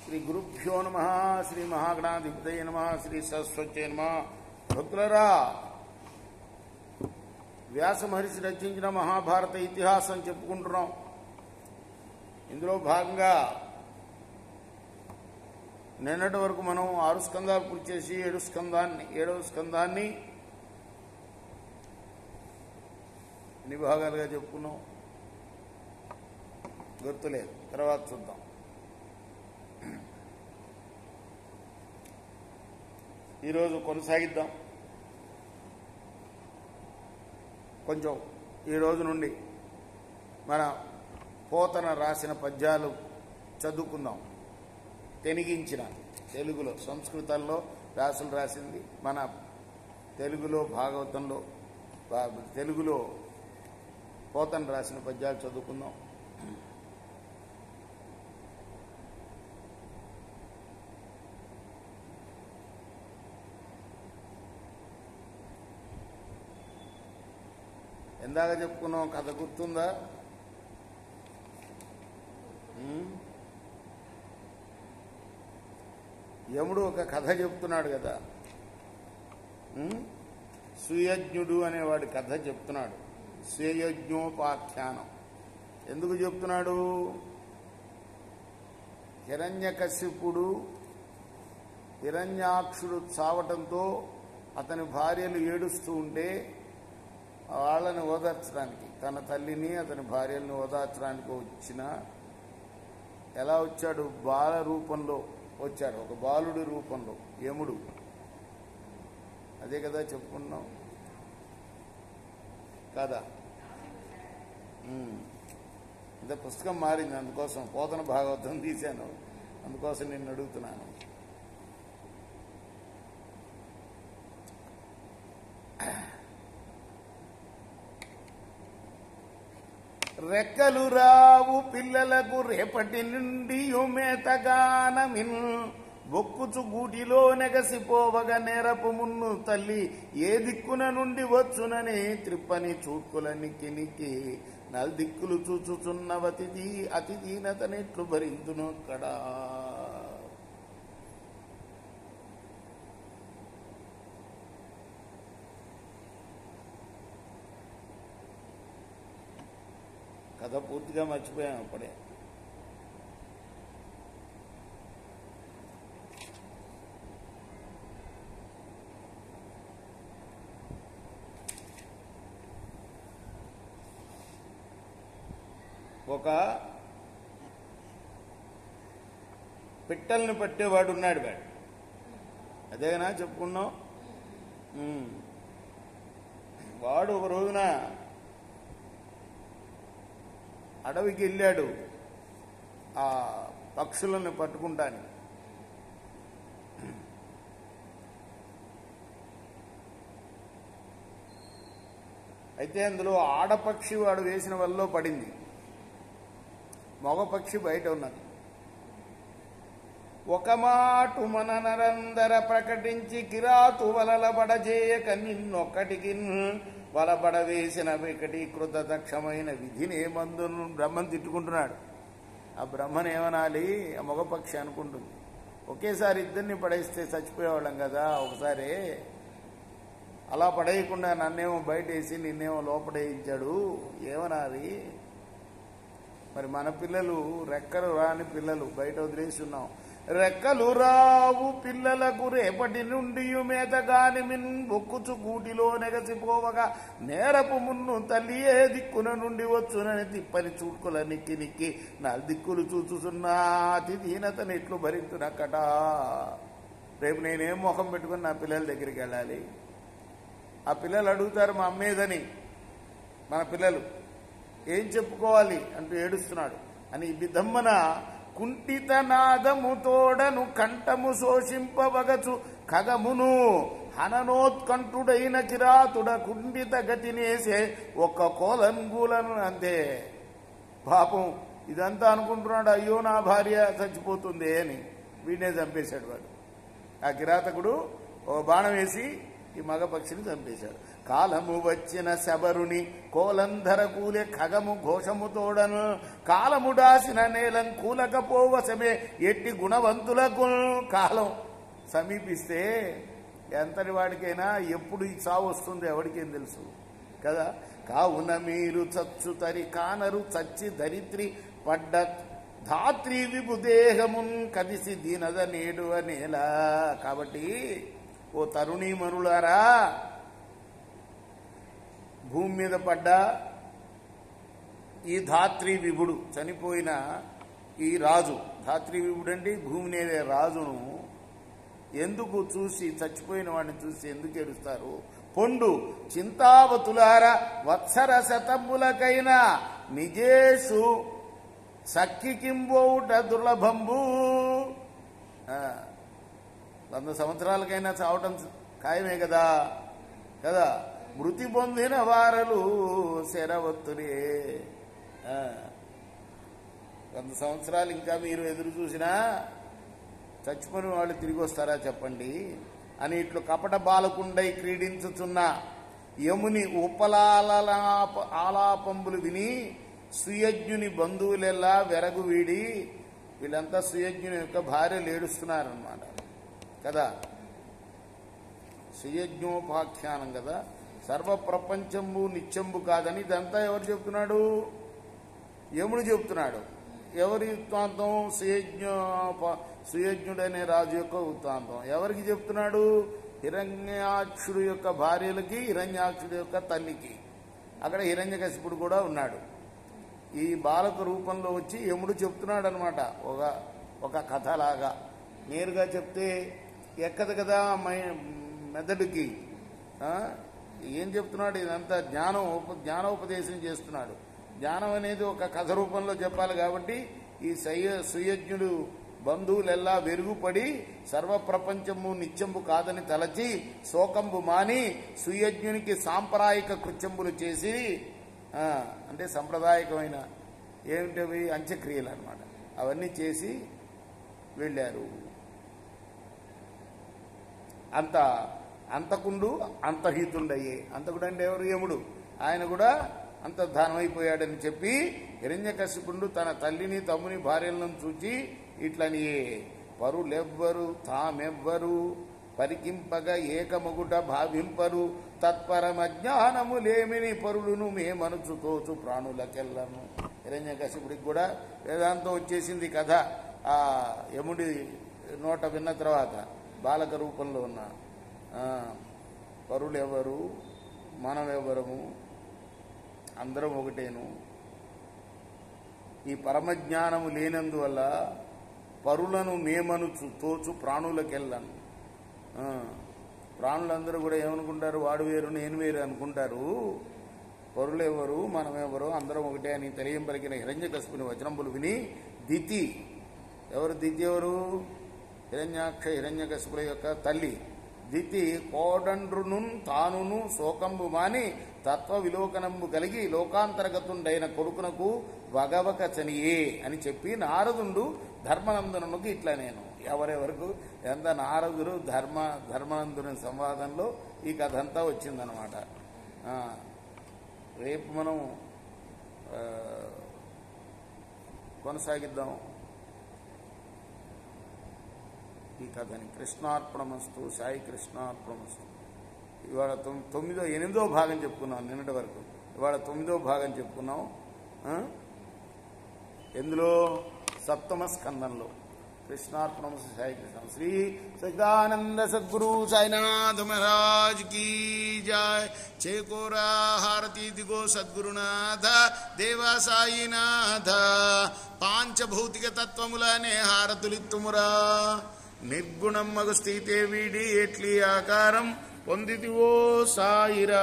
శ్రీ గురుభ్యో నమ. శ్రీ మహాగణాధిపతయ నమ. శ్రీ సరస్వత్యై నమ. భక్తులరా, వ్యాస మహర్షి రచించిన మహాభారత ఇతిహాసం చెప్పుకుంటున్నాం. ఇందులో భాగంగా నిన్నటి వరకు మనం 6 స్కందాలు పూర్తి చేసి 7వ స్కందాన్ని ఎన్ని భాగాలుగా చెప్పుకున్నాం గుర్తులేదు, తర్వాత చూద్దాం. ఈరోజు కొనసాగిద్దాం. కొంచెం ఈ రోజు నుండి మన పోతన రాసిన పద్యాలు చదువుకుందాం. తెనిగించిన తెలుగులో, సంస్కృతంలో వ్యాసులు రాసింది, మన తెలుగులో భాగవతంలో, తెలుగులో పోతన రాసిన పద్యాలు చదువుకుందాం. ఎందాక చెప్పుకున్నాం కథ గుర్తుందా? యముడు ఒక కథ చెప్తున్నాడు కదా, సుయజ్ఞుడు అనేవాడి కథ చెప్తున్నాడు. సుయజ్ఞోపాఖ్యానం ఎందుకు చెప్తున్నాడు? హిరణ్యకశిపుడు హిరణ్యాక్షుడు చావటంతో అతని భార్యలు ఏడుస్తూ ఉంటే వాళ్ళని ఓదార్చడానికి, తన తల్లిని అతని భార్యలను ఓదార్చడానికి వచ్చిన, ఎలా వచ్చాడు? బాల రూపంలో వచ్చాడు, ఒక బాలుడి రూపంలో యముడు. అదే కదా చెప్పుకున్నాం కదా. అంటే పుస్తకం మారింది, అందుకోసం పోతన భాగవతం తీశాను, అందుకోసం నిన్ను అడుగుతున్నాను. రెక్కలు రావు పిల్లలకు రేపటి నుండి మేతగానమిన్, బొక్కుచు గూటిలో నెగసిపోవగా నేరపు మున్ను తల్లి ఏ దిక్కున నుండి వచ్చునని త్రిప్పని చూట్కుల నిక్కి నిక్కి నల్దిక్కులు చూచుచున్నవతిది అతి దీనతనెట్లు భరింతును అక్కడా. కథ పూర్తిగా మర్చిపోయాం అప్పుడే. ఒక పిట్టల్ని పట్టేవాడు ఉన్నాడు, అదేనా చెప్పుకున్నాం. వాడు ఒక రోజున అడవికి వెళ్ళాడు ఆ పక్షులను పట్టుకుంటాను. అయితే అందులో ఆడపక్షి వాడు వేసిన వలలో పడింది, మగ పక్షి బయట ఉన్నది. ఒక మాటు మన నరందర ప్రకటించి కిరాతు వలల బడజేయక నిన్నొక్కటికి వలబడవేసిన వికటీకృత దక్షమైన విధిని మందును బ్రహ్మను తిట్టుకుంటున్నాడు. ఆ బ్రహ్మను ఏమనాలి? ఆ మగపక్షి అనుకుంటుంది, ఒకేసారి ఇద్దరిని పడేస్తే చచ్చిపోయేవాళ్ళం కదా, ఒకసారి అలా పడేయకుండా నన్నేమో బయట వేసి నిన్నేమో లోపడేయించాడు, ఏమనాలి? మరి మన పిల్లలు రెక్కలు రాని పిల్లలు బయట వదిలేసి ఉన్నాం. రెక్కలు రావు పిల్లలకు రేపటి నుండి మేతగాని మిన్, బొక్కుచు గూటిలో నెగసిపోవగా నేరపు మున్ను తల్లి ఏ దిక్కున నుండి వచ్చునని తిప్పని చూడ్కుల నిక్కి నిక్కి నల్దిక్కులు చూచుచున్నా అతి దీనతను ఎట్లు భరించునక్కట. రేపు నేనేం ముఖం పెట్టుకుని నా పిల్లల దగ్గరికి వెళ్ళాలి? ఆ పిల్లలు అడుగుతారు మా అమ్మేదని, మన పిల్లలు ఏం చెప్పుకోవాలి అంటూ ఏడుస్తున్నాడు అని బిద్దమ్మన కుంఠిత నాదము తోడను కంఠము శోషింపవగచు ఖగమును హననోత్కంఠుడైన కిరాతుడ కుంఠిత గతినేసే ఒక్క కోలంగూలను. అంతే పాపం ఇదంతా అనుకుంటున్నాడు, అయ్యో నా భార్య చచ్చిపోతుంది అని. వీడినే చంపేశాడు వాడు. ఆ కిరాతకుడు ఓ బాణం వేసి ఈ మగ పక్షిని చంపేశాడు. కాలము వచ్చిన శబరుని కోలంధర కూలే ఖగము ఘోషము తోడను కాలము దాసిన నేలం కూలకపోవసమే ఎట్టి గుణవంతులకు. కాలం సమీపిస్తే ఎంతటి వాడికైనా ఎప్పుడు ఈ చావు వస్తుందో ఎవరికేం తెలుసు కదా. కావున మీరు చచ్చు తరి కానరు చచ్చి ధరిత్రి పడ్డ ధాత్రి విభుదేహమున్ కదిసి దీనద నేడు అనేలా. కాబట్టి ఓ తరుణీమణులారా, భూమి మీద పడ్డ ఈ ధాత్రి విభుడు చనిపోయిన ఈ రాజు, ధాత్రి విభుడు అంటే భూమి నేలే రాజును ఎందుకు చూసి, చచ్చిపోయిన వాడిని చూసి ఎందుకు ఏడుస్తారు? పొండు చింతావతులార వత్సర శతములకైనా నిజేషు సఖికింబోట దుర్లభంబు. 100 సంవత్సరాలకైనా చావటం ఖాయమే కదా కదా. మృతి పొందిన వారలు శరవత్తులే. 100 సంవత్సరాలు ఇంకా మీరు ఎదురు చూసినా చచ్చిపోయిన వాళ్ళు తిరిగి వస్తారా చెప్పండి అని ఇట్లు కపట బాలకుండై క్రీడించుచున్న యముని ఆలాపంబులు విని సుయజ్ఞుని బంధువులెల్లా వెరగు వీడి, వీళ్ళంతా సుయజ్ఞుని యొక్క భార్యలు ఏడుస్తున్నారన్నమాట కదా. సుయజ్ఞోపాఖ్యానం కదా. సర్వప్రపంచంబు నిత్యంబు కాదని ఇదంతా ఎవరు చెప్తున్నాడు? యముడు చెప్తున్నాడు. ఎవరి వృత్తాంతం? సుయజ్ఞుడనే రాజు యొక్క వృత్తాంతం. ఎవరికి చెప్తున్నాడు? హిరణ్యాక్షుడు యొక్క భార్యలకి, హిరణ్యాక్షుడు యొక్క తల్లికి. అక్కడ హిరణ్యకశిపుడు కూడా ఉన్నాడు. ఈ బాలక రూపంలో వచ్చి యముడు చెప్తున్నాడు అనమాట. ఒక కథలాగా నేరుగా చెప్తే ఎక్కదు కదా మెదడుకి. ఏం చెప్తున్నాడు? ఇదంతా జ్ఞానోపదేశం చేస్తున్నాడు. జ్ఞానం అనేది ఒక కథ రూపంలో చెప్పాలి కాబట్టి ఈ సుయజ్ఞుడు బంధువులెల్లా వెరుగుపడి సర్వప్రపంచము నిత్యంబు కాదని తలచి శోకంబు మాని సుయజ్ఞునికి సాంప్రదాయిక కృత్యంబులు చేసి, అంటే సంప్రదాయకమైన ఏమిటవి అంత్యక్రియలు అన్నమాట, అవన్నీ చేసి వెళ్ళారు. అంతకుండు అంతహితుండయ్యే. అంతకుడు అంటే ఎవరు? యముడు. ఆయన కూడా అంతర్ధానమైపోయాడని చెప్పి హిరణ్యకశిపుడు తన తల్లిని తమ్ముని భార్యలను చూచి ఇట్లని పరులెవ్వరు తామెవ్వరు పరికింపగా ఏకమగుట భావింపరు తత్పరమజ్ఞానములేమిని పరులును మేమనుచు తోచు ప్రాణులకెళ్ళను. హిరణ్యకశిపుడికి కూడా వేదాంతం వచ్చేసింది కథ. ఆ యముడి నోట విన్న తర్వాత బాలక రూపంలో ఉన్న పరులెవరు, మనమెవరము, అందరం ఒకటేను. ఈ పరమజ్ఞానము లేనందువల్ల పరులను మేమనుచు తోచు ప్రాణులకెళ్ళను. ప్రాణులందరూ కూడా ఏమనుకుంటారు? వాడు వేరు నేను వేరు అనుకుంటారు. పరులెవరు, మనమెవరు, అందరం ఒకటే అని తెలియంపలికిన హిరణ్యకశిపుని వచనంబులు విని దితి. ఎవరు దితి? ఎవరు? హిరణ్యకశిపుల యొక్క తల్లి దితి కోడండ్రును తానును శోకంబు మాని తత్వ విలోకనంబు కలిగి లోకాంతర్గతుండైన కొడుకునకు వగవక చనియే అని చెప్పి నారదుండు ధర్మనందనునికి ఇట్లా నేను ఎవరెవరకు ఎంత నారదుడు ధర్మనందుని సంవాదంలో ఈ కథ అంతా వచ్చిందనమాట. రేపు మనం కొనసాగిద్దాం ఈ కథని. కృష్ణార్పణమస్తు. సాయి కృష్ణార్పణమస్తు. ఇవాళ 8వ భాగం చెప్పుకున్నాం నిన్నటి వరకు. ఇవాళ 9వ భాగం చెప్పుకున్నాం. ఎందులో? 7వ స్కందంలో. కృష్ణార్పణమస్తు. సాయి కృష్ణ. శ్రీ సచిదానంద సద్గురు సాయినాథ్ మహారాజ్ కీ జయ. చేకోరా హారతి దిగో సద్గురునాథ దేవా సాయినాథ. పాంచభౌతిక తత్వములనే హారతులిత్తుమురా. నిర్గుణం మగు స్థితే వీడి ఎట్లి ఆకారం పొందితివో సాయిరా.